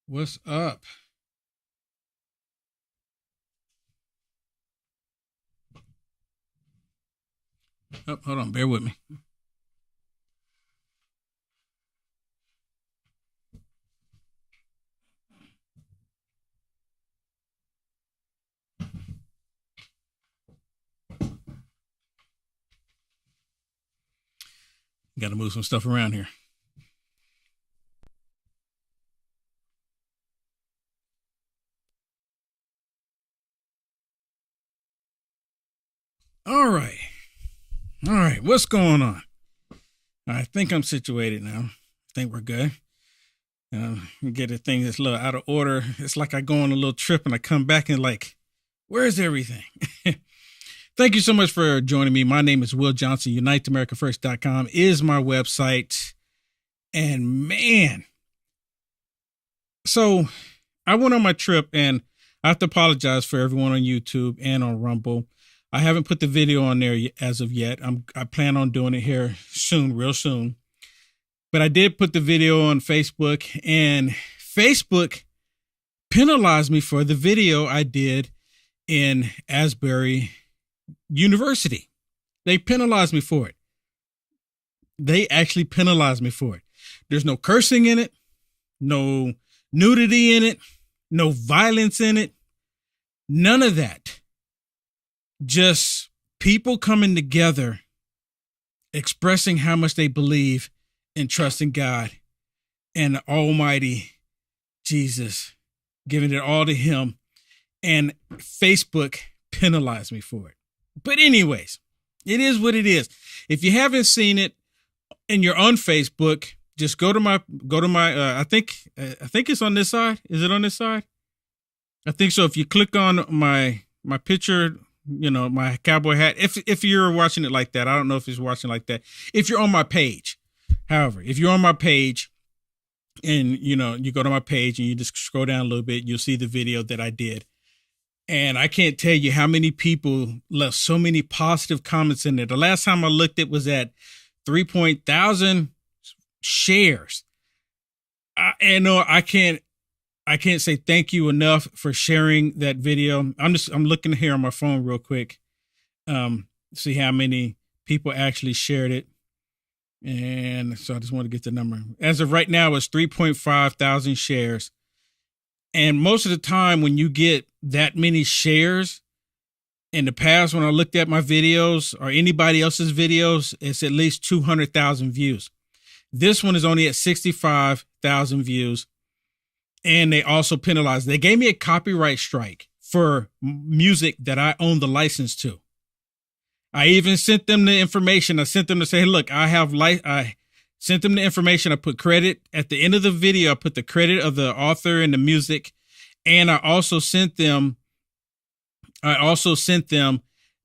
What's up? Oh, hold on, bear with me. Got to move some stuff around here. All right. All right. What's going on? I think I'm situated now. I think we're good. Get a thing that's a little out of order. It's like I go on a little trip and I come back and like, where's everything? Thank you so much for joining me. My name is Will Johnson. UniteAmericaFirst.com is my website. And man, so I went on my trip and I have to apologize for everyone on YouTube and on Rumble. I haven't put the video on there as of yet. I plan on doing it here soon, real soon. But I did put the video on Facebook, and Facebook penalized me for the video I did in Asbury University. They penalized me for it. They actually penalized me for it. There's no cursing in it, no nudity in it, no violence in it, none of that. Just people coming together, expressing how much they believe and trust in God and Almighty Jesus, giving it all to Him. And Facebook penalized me for it. But anyways, it is what it is. If you haven't seen it and you're on Facebook, just go to my, I think it's on this side. Is it on this side? I think so. If you click on my picture, you know, my cowboy hat, if you're watching it like that, I don't know if it's watching like that. If you're on my page, however, if you're on my page and, you know, you go to my page and you just scroll down a little bit, you'll see the video that I did. And I can't tell you how many people left so many positive comments in there. The last time I looked, it was at 3,000 shares. I can't say thank you enough for sharing that video. I'm looking here on my phone real quick. See how many people actually shared it. And so I just want to get the number. As of right now, it's 3,500 shares. And most of the time when you get that many shares, in the past, when I looked at my videos or anybody else's videos, it's at least 200,000 views. This one is only at 65,000 views. And they also penalized. They gave me a copyright strike for music that I own the license to. I even sent them the information. I sent them to say, hey, look, I sent them the information. I put credit at the end of the video. I put the credit of the author and the music. And I also sent them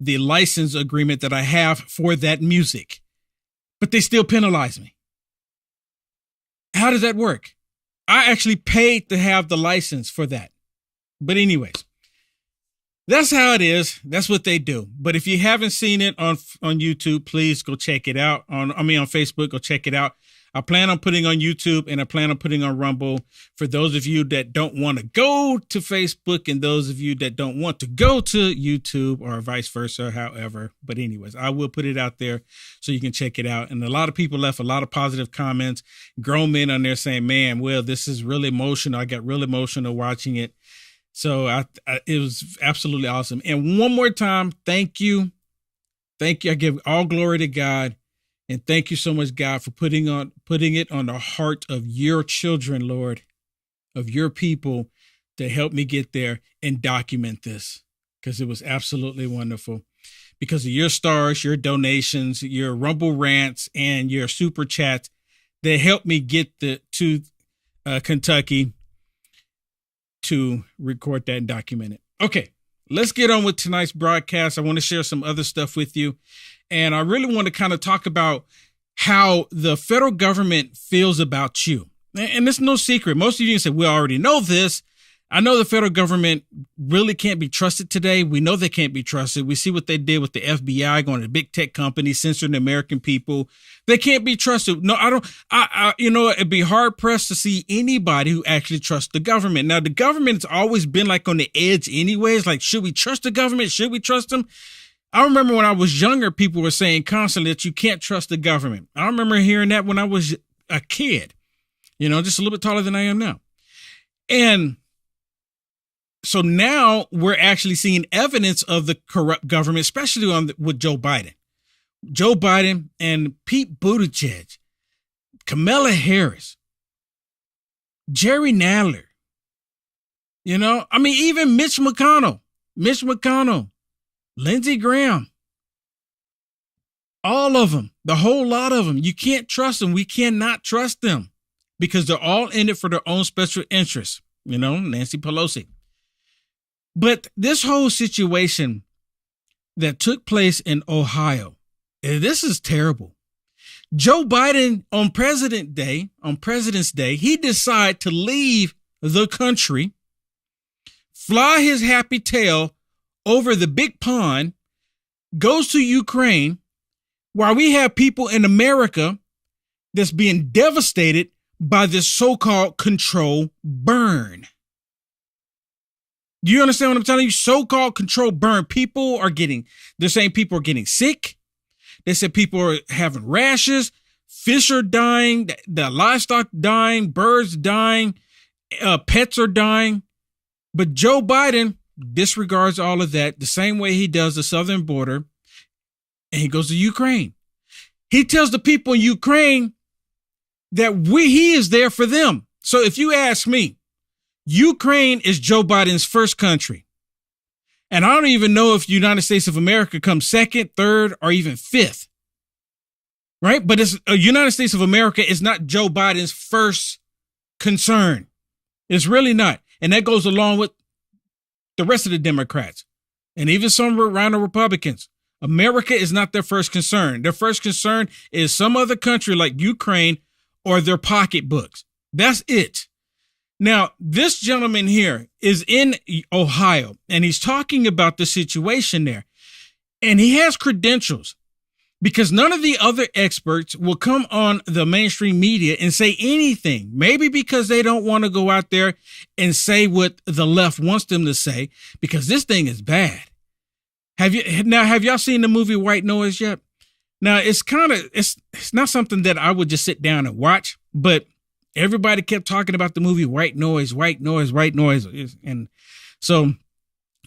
the license agreement that I have for that music. But they still penalize me. How does that work? I actually paid to have the license for that. But anyways, that's how it is. That's what they do. But if you haven't seen it on YouTube, please go check it out. On Facebook, go check it out. I plan on putting on YouTube and I plan on putting on Rumble for those of you that don't want to go to Facebook and those of you that don't want to go to YouTube or vice versa, however. But anyways, I will put it out there so you can check it out. And a lot of people left a lot of positive comments, grown men on there saying, man, Will, this is really emotional. I got real emotional watching it. So it was absolutely awesome. And one more time, thank you. Thank you. I give all glory to God. And thank you so much, God, for putting it on the heart of your children, Lord, of your people to help me get there and document this, because it was absolutely wonderful. Because of your stars, your donations, your Rumble rants, and your super chats, that helped me get to Kentucky to record that and document it. Okay, let's get on with tonight's broadcast. I want to share some other stuff with you. And I really want to kind of talk about how the federal government feels about you. And it's no secret. Most of you say, we already know this. I know the federal government really can't be trusted today. We know they can't be trusted. We see what they did with the FBI going to big tech companies, censoring the American people. They can't be trusted. No, I don't. It'd be hard pressed to see anybody who actually trusts the government. Now, the government's always been like on the edge anyways. Like, should we trust the government? Should we trust them? I remember when I was younger, people were saying constantly that you can't trust the government. I remember hearing that when I was a kid, just a little bit taller than I am now. And so now we're actually seeing evidence of the corrupt government, especially with Joe Biden. Joe Biden and Pete Buttigieg, Kamala Harris, Jerry Nadler, even Mitch McConnell, Lindsey Graham, all of them, the whole lot of them. You can't trust them. We cannot trust them because they're all in it for their own special interests. Nancy Pelosi. But this whole situation that took place in Ohio, this is terrible. Joe Biden on President's Day, he decided to leave the country, fly his happy tail over the big pond, goes to Ukraine, while we have people in America that's being devastated by this so-called control burn. Do you understand what I'm telling you? So-called control burn. They're saying people are getting sick. They said people are having rashes. Fish are dying. The livestock dying. Birds dying. Pets are dying. But Joe Biden disregards all of that the same way he does the southern border. And he goes to Ukraine. He tells the people in Ukraine that he is there for them. So if you ask me, Ukraine is Joe Biden's first country. And I don't even know if the United States of America comes second, third, or even fifth. Right? But it's United States of America is not Joe Biden's first concern. It's really not. And that goes along with the rest of the Democrats and even some around the Republicans. America is not their first concern. Their first concern is some other country like Ukraine or their pocketbooks. That's it. Now, this gentleman here is in Ohio, and he's talking about the situation there. And he has credentials because none of the other experts will come on the mainstream media and say anything, maybe because they don't want to go out there and say what the left wants them to say, because this thing is bad. Have y'all seen the movie White Noise yet? Now, it's not something that I would just sit down and watch, but everybody kept talking about the movie White Noise. And so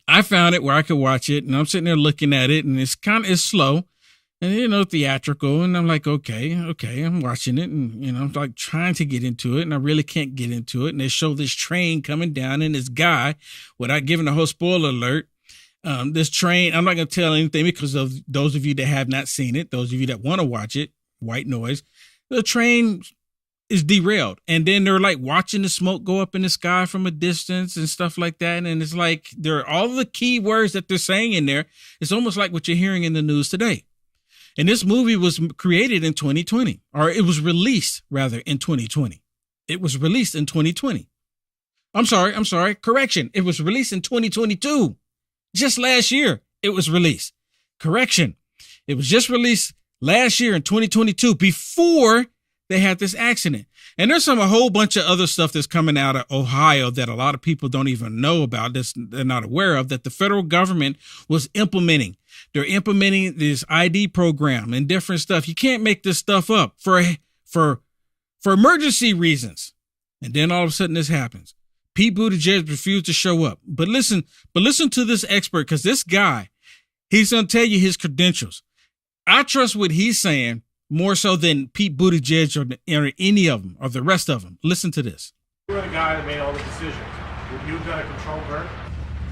I found it where I could watch it, and I'm sitting there looking at it, and it's slow and, theatrical. And I'm like, okay, I'm watching it, and, I'm like trying to get into it, and I really can't get into it. And they show this train coming down, and this guy, without giving the whole spoiler alert, this train, I'm not going to tell anything because of those of you that have not seen it, those of you that want to watch it, White Noise, the train is derailed. And then they're like watching the smoke go up in the sky from a distance and stuff like that. And it's like there are all the key words that they're saying in there. It's almost like what you're hearing in the news today. And this movie was created in 2020, or it was released rather in 2020. It was released in 2020. I'm sorry. Correction. It was released in 2022. Just last year, it was released. Correction. It was just released last year in 2022 before they had this accident. And there's a whole bunch of other stuff that's coming out of Ohio that a lot of people don't even know about, they're not aware of, that the federal government was implementing. They're implementing this ID program and different stuff. You can't make this stuff up for emergency reasons. And then all of a sudden this happens. Pete Buttigieg refused to show up. But listen to this expert, because this guy, he's going to tell you his credentials. I trust what he's saying more so than Pete Buttigieg or any of them or the rest of them. Listen to this. You were the guy that made all the decisions. Would you have done a controlled burn?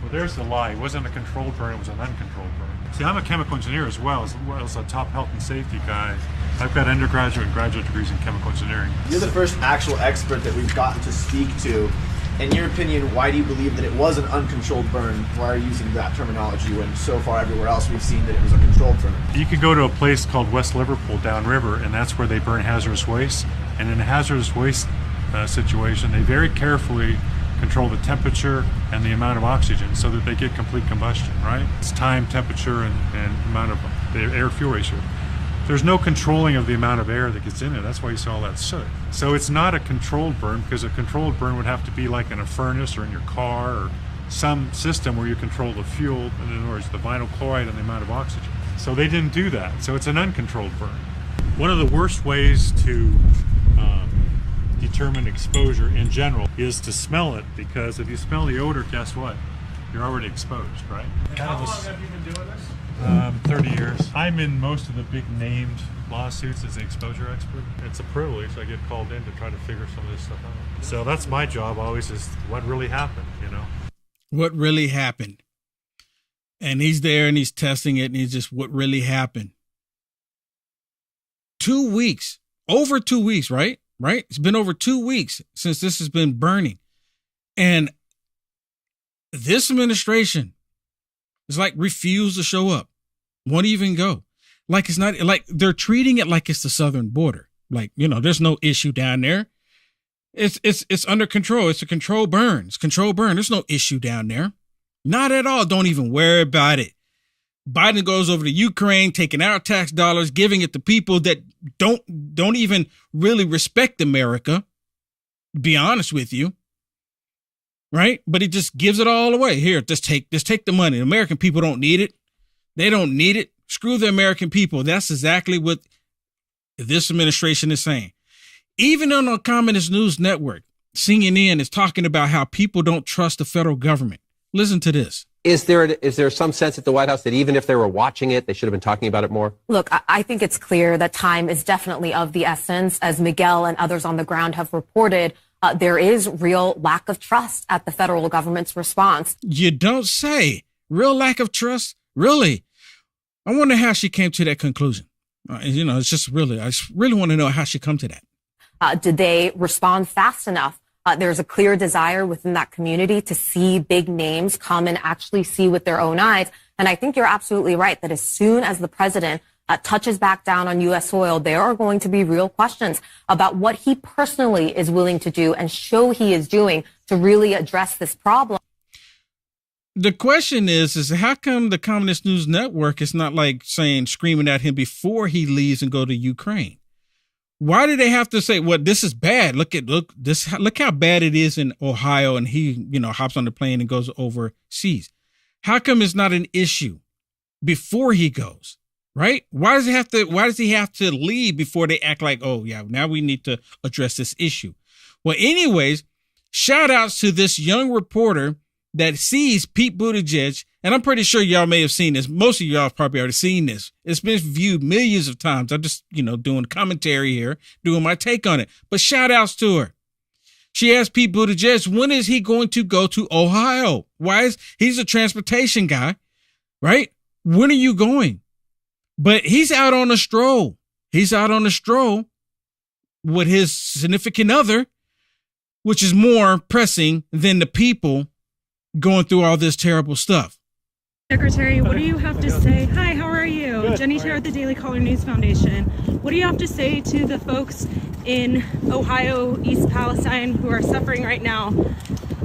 Well, there's the lie. It wasn't a controlled burn, it was an uncontrolled burn. See, I'm a chemical engineer as well as a top health and safety guy. I've got undergraduate and graduate degrees in chemical engineering. You're the first actual expert that we've gotten to speak to. In your opinion, why do you believe that it was an uncontrolled burn? Why are you using that terminology when so far everywhere else we've seen that it was a controlled burn? You could go to a place called West Liverpool downriver, and that's where they burn hazardous waste. And in a hazardous waste situation, they very carefully control the temperature and the amount of oxygen so that they get complete combustion, right? It's time, temperature, and amount of the air-fuel ratio. There's no controlling of the amount of air that gets in it. That's why you saw all that soot. So it's not a controlled burn, because a controlled burn would have to be like in a furnace or in your car or some system where you control the fuel, in other words, the vinyl chloride and the amount of oxygen. So they didn't do that. So it's an uncontrolled burn. One of the worst ways to determine exposure in general is to smell it, because if you smell the odor, guess what? You're already exposed, right? And how long have you been doing this? 30 years. I'm in most of the big named lawsuits as an exposure expert. It's a privilege. I get called in to try to figure some of this stuff out. So that's my job always, is what really happened, you know? What really happened? And he's there and he's testing it, and he's just, what really happened? 2 weeks, over 2 weeks, right? Right? It's been over 2 weeks since this has been burning. And this administration is like refused to show up, won't even go. Like it's not, like they're treating it like it's the southern border. Like, you know, there's no issue down there. It's under control. It's a control burn. It's control burn. There's no issue down there. Not at all. Don't even worry about it. Biden goes over to Ukraine, taking our tax dollars, giving it to people that don't even really respect America, to be honest with you. Right? But he just gives it all away. Here, just take the money. The American people don't need it. They don't need it. Screw the American people. That's exactly what this administration is saying. Even on the Communist News Network, CNN is talking about how people don't trust the federal government. Listen to this. Is there some sense at the White House that even if they were watching it, they should have been talking about it more? Look, I think it's clear that time is definitely of the essence. As Miguel and others on the ground have reported, there is real lack of trust at the federal government's response. You don't say. Real lack of trust? Really? I wonder how she came to that conclusion. You know, I just really want to know how she come to that. Did they respond fast enough? There's a clear desire within that community to see big names come and actually see with their own eyes. And I think you're absolutely right that as soon as the president touches back down on U.S. soil, there are going to be real questions about what he personally is willing to do and show he is doing to really address this problem. The question is how come the Communist News Network is not like screaming at him before he leaves and go to Ukraine? Why do they have to say, well, this is bad. Look how bad it is in Ohio. And he, hops on the plane and goes overseas. How come it's not an issue before he goes? Right? Why does he have to leave before they act like, oh yeah, now we need to address this issue? Well, anyways, shout outs to this young reporter that sees Pete Buttigieg. And I'm pretty sure y'all may have seen this. Most of y'all have probably already seen this. It's been viewed millions of times. I'm just, doing commentary here, doing my take on it. But shout outs to her. She asked Pete Buttigieg, when is he going to go to Ohio? He's a transportation guy, right? When are you going? But he's out on a stroll. He's out on a stroll with his significant other, which is more pressing than the people going through all this terrible stuff. Secretary, what do you have to say? Hi, how are you? Good. Jenny Terra at the Daily Caller News Foundation. What do you have to say to the folks in Ohio, East Palestine, who are suffering right now?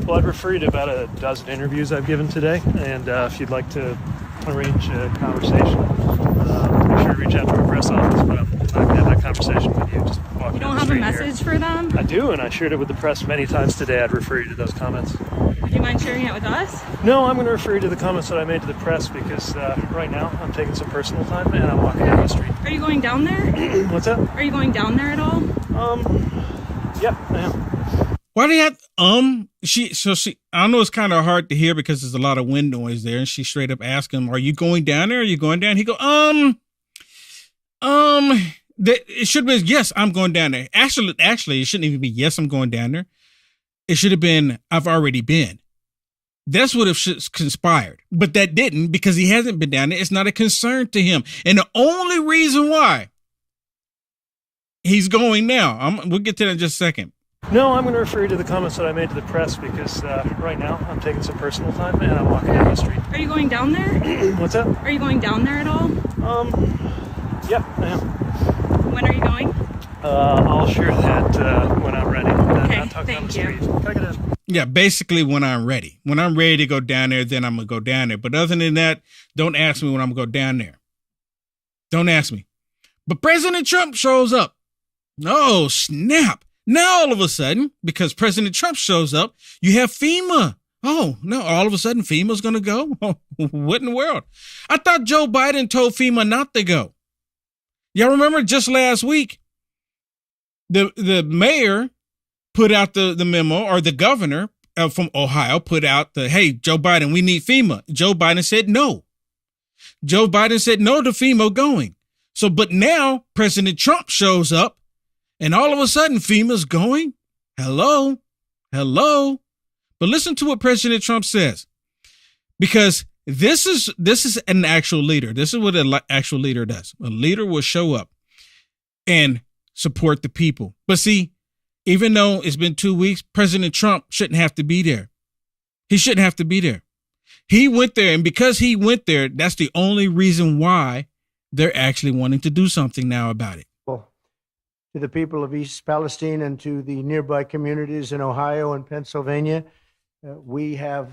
Well, I'd refer you to about a dozen interviews I've given today, and if you'd like to arrange a conversation, be sure to reach out to our press office, but I'm not going to have that conversation with you. Just walk You down don't the have a street message here. for them? I do, and I shared it with the press many times today. I'd refer you to those comments. Would you mind sharing it with us? No, I'm going to refer you to the comments that I made to the press because right now I'm taking some personal time and I'm walking down the street. Are you going down there? What's that? Are you going down there at all? Yeah, I am. Why do you have, I know it's kind of hard to hear because there's a lot of wind noise there. And she straight up asked him, are you going down there? Are you going down? He go, it should have been, yes, I'm going down there. Actually, it shouldn't even be, yes, I'm going down there. It should have been, I've already been. That's what have conspired. But that didn't, because he hasn't been down there. It's not a concern to him. And the only reason why he's going now, we'll get to that in just a second. No, I'm going to refer you to the comments that I made to the press because right now I'm taking some personal time and I'm walking down the street. Are you going down there? What's that? Are you going down there at all? Yeah, I am. When are you going? I'll share that when I'm ready. Okay, Not talking on the thank you. street. Can I get a Yeah, basically when I'm ready. When I'm ready to go down there, then I'm going to go down there. But other than that, don't ask me when I'm going to go down there. Don't ask me. But President Trump shows up. Oh, snap. Now, all of a sudden, because President Trump shows up, you have FEMA. Oh, no, all of a sudden FEMA's going to go? Oh, what in the world? I thought Joe Biden told FEMA not to go. Y'all remember just last week, the mayor put out the memo, or the governor from Ohio put out hey, Joe Biden, we need FEMA. Joe Biden said no. Joe Biden said no to FEMA going. So, but now President Trump shows up and all of a sudden FEMA's going. Hello. But listen to what President Trump says, because this is an actual leader. This is what an actual leader does. A leader will show up and support the people. But see, even though it's been 2 weeks, President Trump shouldn't have to be there. He shouldn't have to be there. He went there, and because he went there, that's the only reason why they're actually wanting to do something now about it. Well, to the people of East Palestine and to the nearby communities in Ohio and Pennsylvania, we have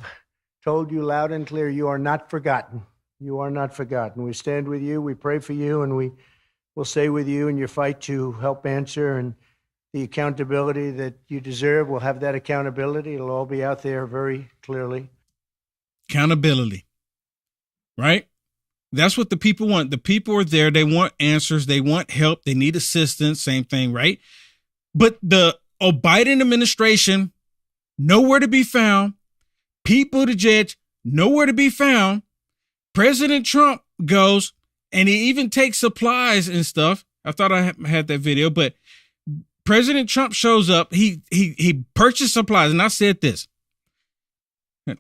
told you loud and clear, you are not forgotten. You are not forgotten. We stand with you, we pray for you, and we will stay with you in your fight to help answer, and the accountability that you deserve. We'll have that accountability. It'll all be out there very clearly. Accountability, right? That's what the people want. The people are there. They want answers. They want help. They need assistance. Same thing, right? But the Biden administration, nowhere to be found. Pete Buttigieg, nowhere to be found. President Trump goes, and he even takes supplies and stuff. I thought I had that video, but President Trump shows up. He purchased supplies, and I said this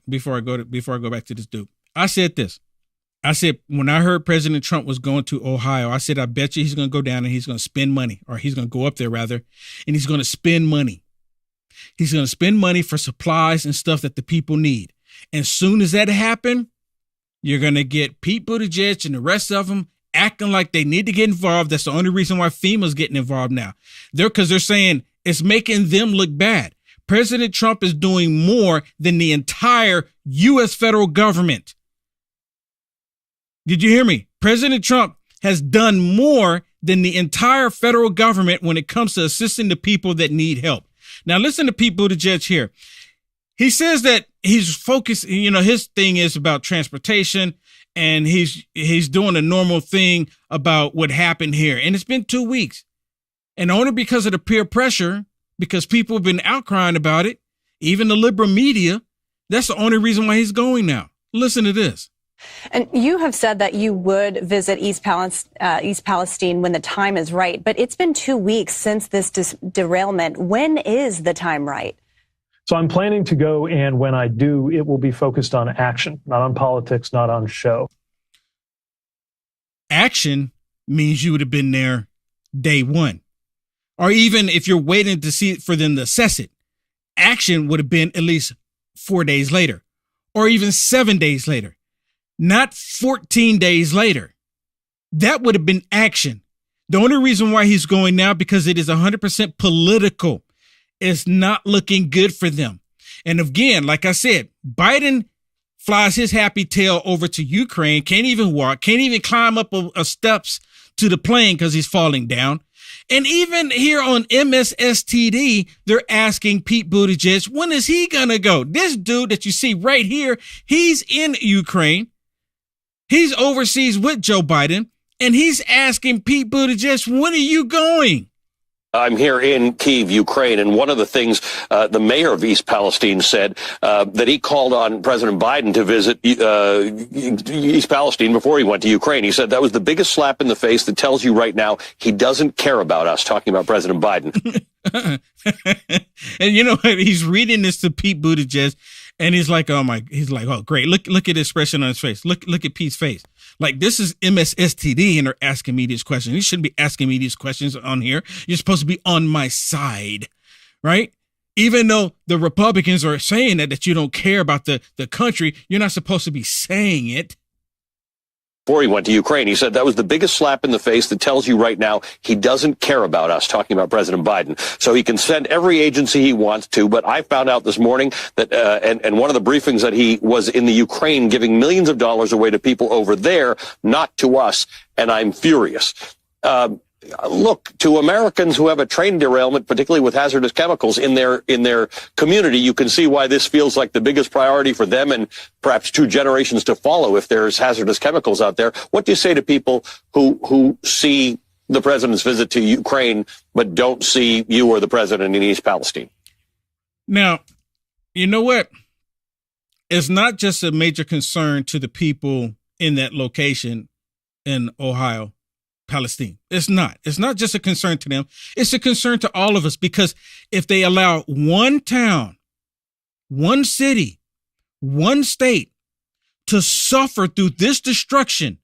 before I go back to this dude. I said this. I said, when I heard President Trump was going to Ohio, I said, I bet you he's going to go down and he's going to spend money, or he's going to go up there rather, and he's going to spend money. He's going to spend money for supplies and stuff that the people need. And as soon as that happens, you're going to get Pete Buttigieg and the rest of them acting like they need to get involved. That's the only reason why FEMA's getting involved now. Because they're saying it's making them look bad. President Trump is doing more than the entire U.S. federal government. Did you hear me? President Trump has done more than the entire federal government when it comes to assisting the people that need help. Now, listen to Pete Buttigieg here. He says that he's focused, his thing is about transportation, and he's doing a normal thing about what happened here. And it's been 2 weeks. And only because of the peer pressure, because people have been outcrying about it, even the liberal media, that's the only reason why he's going now. Listen to this. And you have said that you would visit East Palestine when the time is right, but it's been 2 weeks since this derailment. When is the time right? So I'm planning to go, and when I do, it will be focused on action, not on politics, not on show. Action means you would have been there day one. Or even if you're waiting to see it for them to assess it, action would have been at least 4 days later, or even 7 days later, not 14 days later. That would have been action. The only reason why he's going now, because it is 100% political. It's not looking good for them. And again, like I said, Biden flies his happy tail over to Ukraine, can't even walk, can't even climb up a steps to the plane because he's falling down. And even here on MSSTD, they're asking Pete Buttigieg, when is he going to go? This dude that you see right here, he's in Ukraine. He's overseas with Joe Biden, and he's asking Pete Buttigieg, when are you going? I'm here in Kyiv, Ukraine, and one of the things the mayor of East Palestine said that he called on President Biden to visit East Palestine before he went to Ukraine. He said that was the biggest slap in the face that tells you right now he doesn't care about us, talking about President Biden. And he's reading this to Pete Buttigieg, and he's like, oh, great. Look at the expression on his face. Look at Pete's face. Like, this is MSSTD, and they're asking me these questions. You shouldn't be asking me these questions on here. You're supposed to be on my side, right? Even though the Republicans are saying that you don't care about the country, you're not supposed to be saying it. before he went to Ukraine. He said that was the biggest slap in the face that tells you right now he doesn't care about us, talking about President Biden. So he can send every agency he wants to. But I found out this morning that, and one of the briefings, that he was in the Ukraine giving millions of dollars away to people over there, not to us. And I'm furious. Look, to Americans who have a train derailment, particularly with hazardous chemicals in their community, you can see why this feels like the biggest priority for them and perhaps 2 generations to follow if there's hazardous chemicals out there. What do you say to people who see the president's visit to Ukraine but don't see you or the president in East Palestine? Now, you know what? It's not just a major concern to the people in that location in Ohio, Palestine. It's not. It's not just a concern to them. It's a concern to all of us, because if they allow one town, one city, one state to suffer through this destruction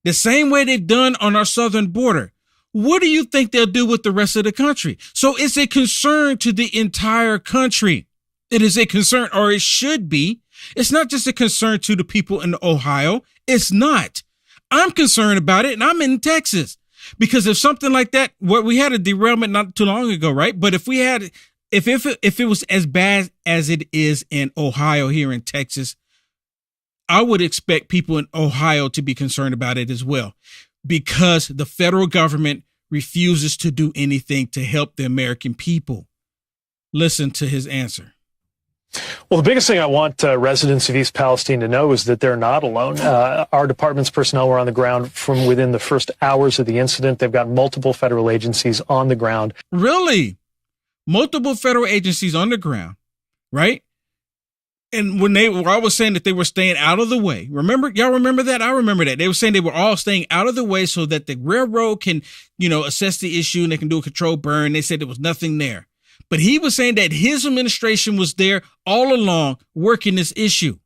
the same way they've done on our southern border, what do you think they'll do with the rest of the country? So it's a concern to the entire country. It is a concern, or it should be. It's not just a concern to the people in Ohio. It's not. I'm concerned about it, and I'm in Texas, because if something like that, we had a derailment not too long ago, right? But if it was as bad as it is in Ohio here in Texas, I would expect people in Ohio to be concerned about it as well, because the federal government refuses to do anything to help the American people. Listen to his answer. Well, the biggest thing I want residents of East Palestine to know is that they're not alone. Our department's personnel were on the ground from within the first hours of the incident. They've got multiple federal agencies on the ground. Really? Multiple federal agencies on the ground, right? And when I was saying that they were staying out of the way, y'all remember that? I remember that. They were saying they were all staying out of the way so that the railroad can, assess the issue and they can do a controlled burn. They said there was nothing there. But he was saying that his administration was there all along working this issue.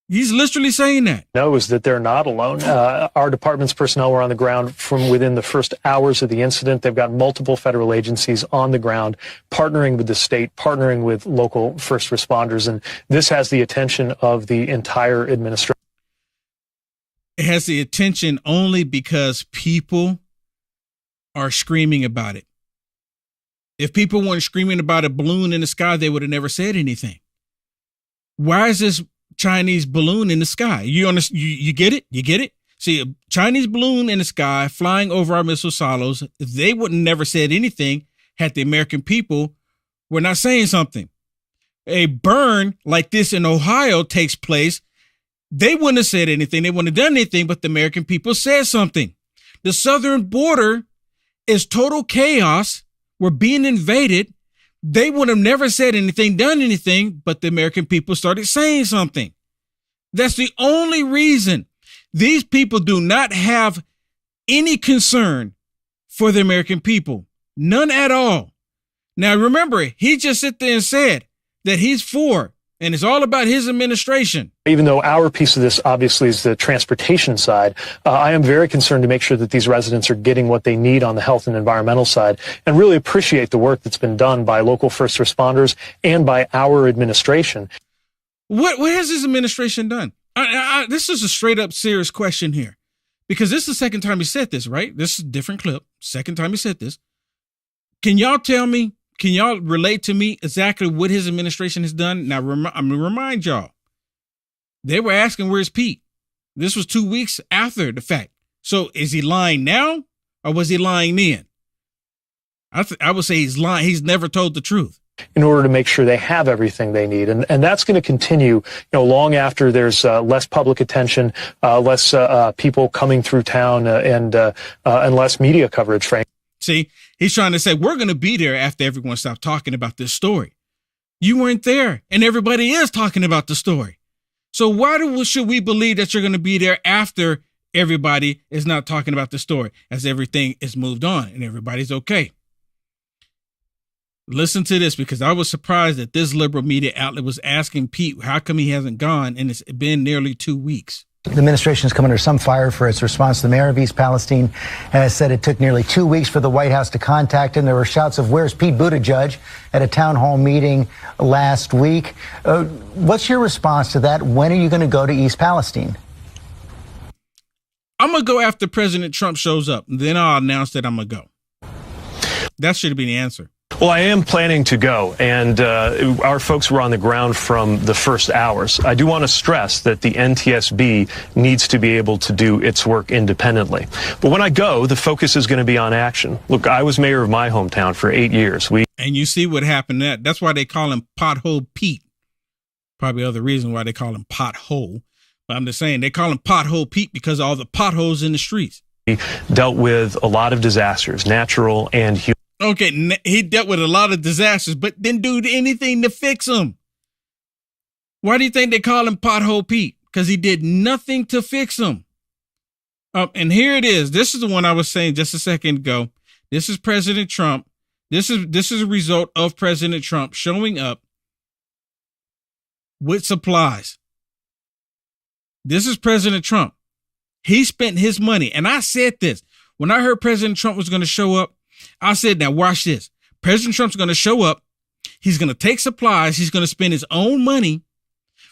He's literally saying that. Knows that they're not alone. Our department's personnel were on the ground from within the first hours of the incident. They've got multiple federal agencies on the ground, partnering with the state, partnering with local first responders. And this has the attention of the entire administration. It has the attention only because people are screaming about it. If people weren't screaming about a balloon in the sky, they would have never said anything. Why is this Chinese balloon in the sky? You get it? You get it? See, a Chinese balloon in the sky flying over our missile silos, they would have never said anything had the American people were not saying something. A burn like this in Ohio takes place, they wouldn't have said anything. They wouldn't have done anything, but the American people said something. The southern border is total chaos. We're being invaded. They would have never said anything, done anything, but the American people started saying something. That's the only reason. These people do not have any concern for the American people. None at all. Now, remember, he just sit there and said that he's for, and it's all about his administration. Even though our piece of this obviously is the transportation side, I am very concerned to make sure that these residents are getting what they need on the health and environmental side, and really appreciate the work that's been done by local first responders and by our administration. What has this administration done? This is a straight up serious question here, because this is the second time he said this, right? This is a different clip. Second time he said this. Can y'all tell me? Can y'all relate to me exactly what his administration has done? Now, I'm going to remind y'all, they were asking, where's Pete? This was 2 weeks after the fact. So is he lying now, or was he lying then? I would say he's lying. He's never told the truth. In order to make sure they have everything they need. And that's going to continue, long after there's less public attention, less people coming through town, and less media coverage, frankly. See, he's trying to say, we're going to be there after everyone stops talking about this story. You weren't there, and everybody is talking about the story. So why should we believe that you're going to be there after everybody is not talking about the story, as everything is moved on and everybody's okay? Listen to this, because I was surprised that this liberal media outlet was asking Pete how come he hasn't gone, and it's been nearly 2 weeks. The administration has come under some fire for its response. The mayor of East Palestine has said it took nearly 2 weeks for the White House to contact him. There were shouts of "Where's Pete Buttigieg?" at a town hall meeting last week. What's your response to that? When are you going to go to East Palestine? I'm going to go after President Trump shows up. And then I'll announce that I'm going to go. That should have been the answer. Well, I am planning to go, and our folks were on the ground from the first hours. I do want to stress that the NTSB needs to be able to do its work independently. But when I go, the focus is going to be on action. Look, I was mayor of my hometown for 8 years. And you see what happened there. That's why they call him Pothole Pete. Probably other reason why they call him Pothole. But I'm just saying, they call him Pothole Pete because of all the potholes in the streets. We dealt with a lot of disasters, natural and human. Okay, he dealt with a lot of disasters, but didn't do anything to fix them. Why do you think they call him Pothole Pete? Because he did nothing to fix them. And here it is. This is the one I was saying just a second ago. This is President Trump. This is a result of President Trump showing up with supplies. This is President Trump. He spent his money. And I said this. When I heard President Trump was going to show up, I said, now watch this. President Trump's going to show up. He's going to take supplies. He's going to spend his own money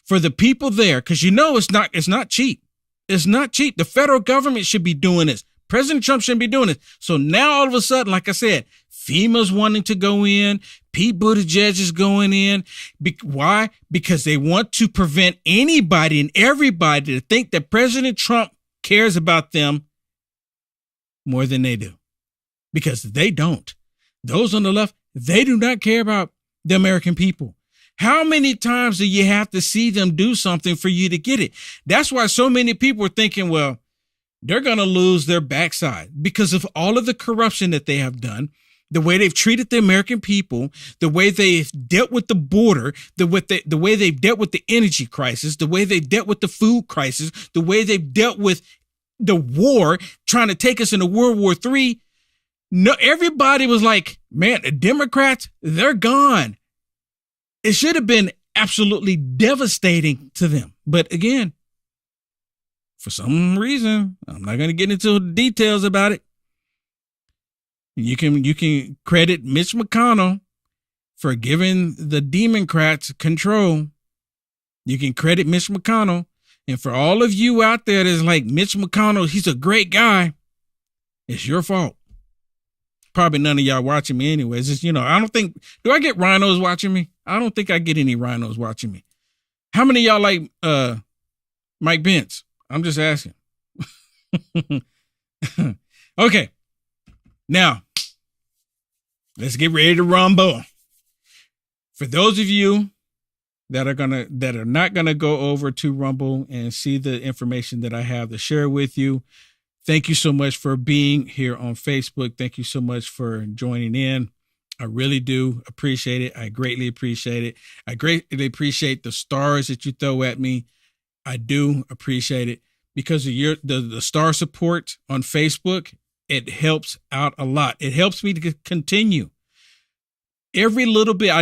for the people there. Because you know it's not cheap. It's not cheap. The federal government should be doing this. President Trump shouldn't be doing this. So now all of a sudden, like I said, FEMA's wanting to go in. Pete Buttigieg is going in. Why? Because they want to prevent anybody and everybody to think that President Trump cares about them more than they do. Because they don't. Those on the left, they do not care about the American people. How many times do you have to see them do something for you to get it? That's why so many people are thinking, well, they're going to lose their backside because of all of the corruption that they have done, the way they've treated the American people, the way they've dealt with the border, the way they've dealt with the energy crisis, the way they've dealt with the food crisis, the way they've dealt with the war, trying to take us into World War III. No, everybody was like, man, the Democrats, they're gone. It should have been absolutely devastating to them. But again, for some reason, I'm not going to get into the details about it. You can credit Mitch McConnell for giving the Democrats control. You can credit Mitch McConnell. And for all of you out there that's like, Mitch McConnell, he's a great guy. It's your fault. Probably none of y'all watching me anyways. Just, I don't think, do I get rhinos watching me? I don't think I get any rhinos watching me. How many of y'all like Mike Pence? I'm just asking. Okay. Now, let's get ready to rumble. For those of you that are not gonna go over to Rumble and see the information that I have to share with you, thank you so much for being here on Facebook. Thank you so much for joining in. I really do appreciate it. I greatly appreciate it. I greatly appreciate the stars that you throw at me. I do appreciate it because of the star support on Facebook. It helps out a lot. It helps me to continue. Every little bit.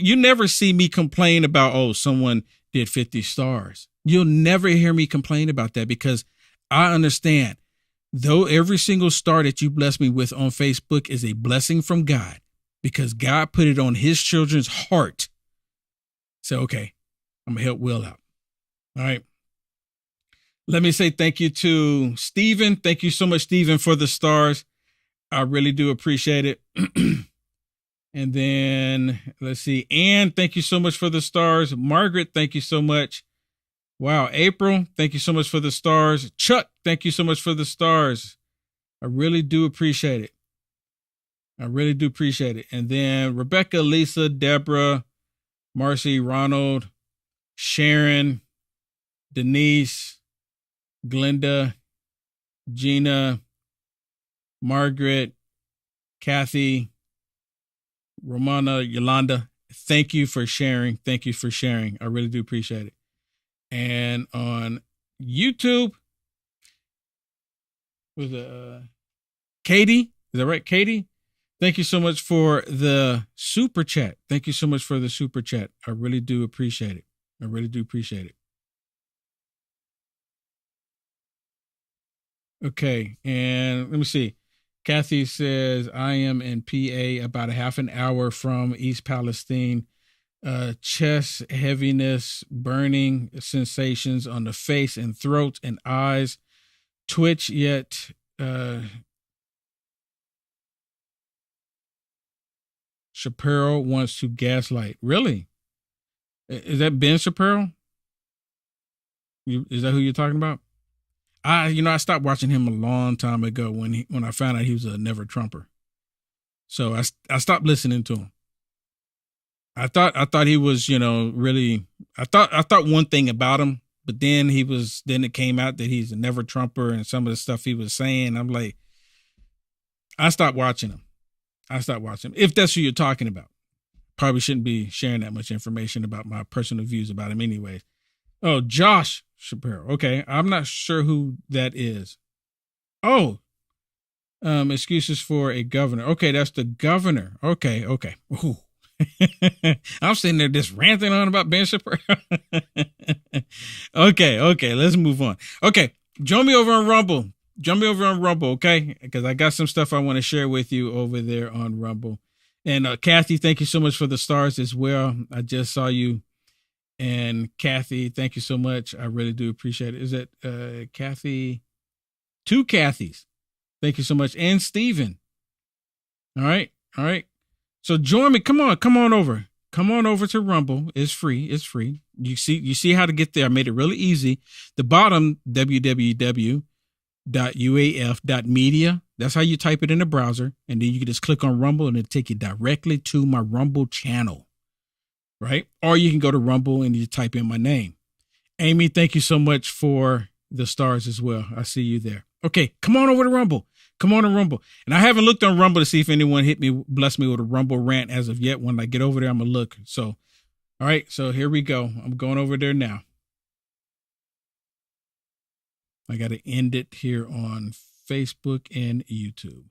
You never see me complain about, oh, someone did 50 stars. You'll never hear me complain about that because I understand. Though every single star that you bless me with on Facebook is a blessing from God because God put it on his children's heart. So, okay, I'm going to help Will out. All right. Let me say thank you to Stephen. Thank you so much, Stephen, for the stars. I really do appreciate it. And then let's see. Ann, thank you so much for the stars. Margaret, thank you so much. Wow. April, thank you so much for the stars. Chuck, thank you so much for the stars. I really do appreciate it. I really do appreciate it. And then Rebecca, Lisa, Deborah, Marcy, Ronald, Sharon, Denise, Glenda, Gina, Margaret, Kathy, Romana, Yolanda, thank you for sharing. Thank you for sharing. I really do appreciate it. And on YouTube, was it Katie? Is that right? Katie? Thank you so much for the super chat. Thank you so much for the super chat. I really do appreciate it. I really do appreciate it. Okay. And let me see. Kathy says, I am in PA about a half an hour from East Palestine. Chest heaviness, burning sensations on the face and throat and eyes. Twitch yet. Shapiro wants to gaslight. Really? Is that Ben Shapiro? Is that who you're talking about? I stopped watching him a long time ago when I found out he was a never Trumper. So I stopped listening to him. I thought he was, really. I thought one thing about him, but then it came out that he's a never Trumper, and some of the stuff he was saying, I'm like, I stopped watching him. If that's who you're talking about. Probably shouldn't be sharing that much information about my personal views about him anyways. Oh, Josh Shapiro. Okay. I'm not sure who that is. Oh, excuses for a governor. Okay. That's the governor. Okay. Ooh. I'm sitting there just ranting on about Ben Shapiro. Okay. Let's move on. Okay. Join me over on Rumble. Okay? Because I got some stuff I want to share with you over there on Rumble. And Kathy, thank you so much for the stars as well. I just saw you. And Kathy, thank you so much. I really do appreciate it. Is that Kathy? 2 Kathys. Thank you so much. And Steven. All right. So join me. Come on over. Come on over to Rumble. It's free. You see how to get there. I made it really easy. The bottom, www.uaf.media. That's how you type it in the browser. And then you can just click on Rumble and it'll take you directly to my Rumble channel. Right? Or you can go to Rumble and you type in my name. Amy, thank you so much for the stars as well. I see you there. Okay, come on over to Rumble. Come on to Rumble. And I haven't looked on Rumble to see if anyone blessed me with a Rumble rant as of yet. When I get over there, I'm going to look. So, all right, so here we go. I'm going over there now. I got to end it here on Facebook and YouTube.